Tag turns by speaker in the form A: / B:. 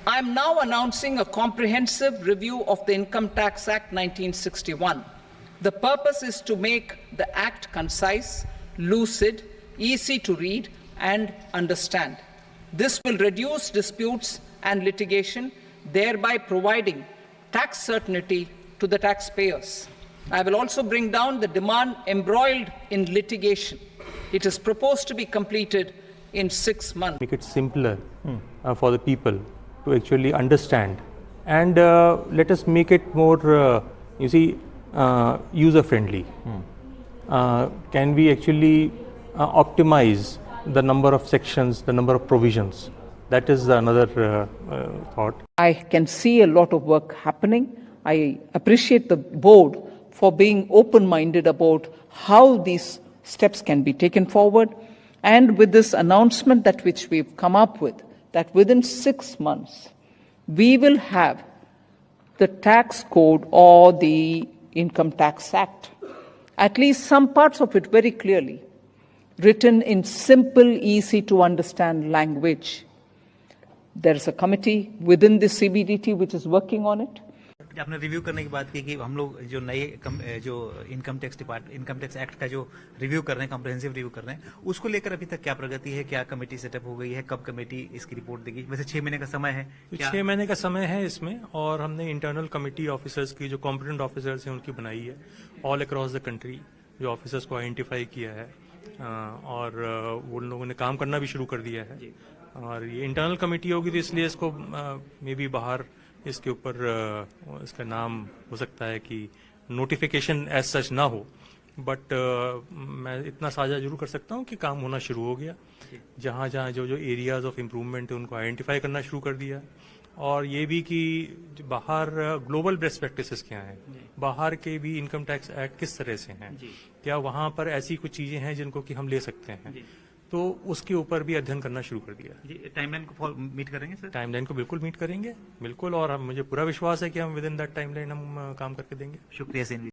A: I am now announcing a comprehensive review of the Income Tax Act 1961. The purpose is to make the Act concise, lucid, easy to read and understand. This will reduce disputes and litigation, thereby providing tax certainty to the taxpayers. I will also bring down the demand embroiled in litigation. It is proposed to be completed in 6 months.
B: Make it simpler for the people to actually understand, and let us make it more, user-friendly. Can we actually optimize the number of sections, the number of provisions? That is another thought.
A: I can see a lot of work happening. I appreciate the board for being open-minded about how these steps can be taken forward. And with this announcement that which we've come up with, that within 6 months, we will have the tax code or the Income Tax Act, at least some parts of it very clearly, written in simple, easy to understand language. There is a committee within the CBDT which is working on it.
C: आपने review करने की बात की कि हम लोग जो नए जो इनकम टैक्स एक्ट का जो रिव्यू कर रहे हैं, कॉम्प्रिहेंसिव रिव्यू कर रहे हैं, उसको लेकर अभी तक क्या प्रगति है, क्या कमेटी सेटअप हो गई है, कब कमेटी इसकी रिपोर्ट देगी? वैसे 6 महीने का समय है।
B: 6 महीने का समय है इसमें, और हमने इंटरनल कमेटी ऑफिसर्स की, जो कॉम्पिटेंट ऑफिसर्स हैं, उनकी बनाई है ऑल अक्रॉस द कंट्री, जो ऑफिसर्स को आइडेंटिफाई किया है, और उन लोगों ने काम करना भी शुरू कर दिया है। और ये इंटरनल कमेटी होगी, तो इसलिए इसको मे बी बाहर इसके ऊपर इसका नाम हो सकता है कि नोटिफिकेशन एज सच ना हो, बट मैं इतना साझा जरूर कर सकता हूँ कि काम होना शुरू हो गया। जहाँ जहाँ जो एरियाज ऑफ इम्प्रूवमेंट है उनको आइडेंटिफाई करना शुरू कर दिया, और ये भी कि बाहर ग्लोबल बेस्ट प्रैक्टिसेस क्या हैं, बाहर के भी इनकम टैक्स एक्ट किस तरह से हैं, क्या वहाँ पर ऐसी कुछ चीजें हैं जिनको कि हम ले सकते हैं, तो उसके ऊपर भी अध्ययन करना शुरू कर दिया।
C: टाइमलाइन को मीट करेंगे सर?
B: टाइमलाइन को बिल्कुल मीट करेंगे, बिल्कुल, और मुझे पूरा विश्वास है कि हम विद इन दैट टाइमलाइन हम काम करके देंगे।
C: शुक्रिया सर।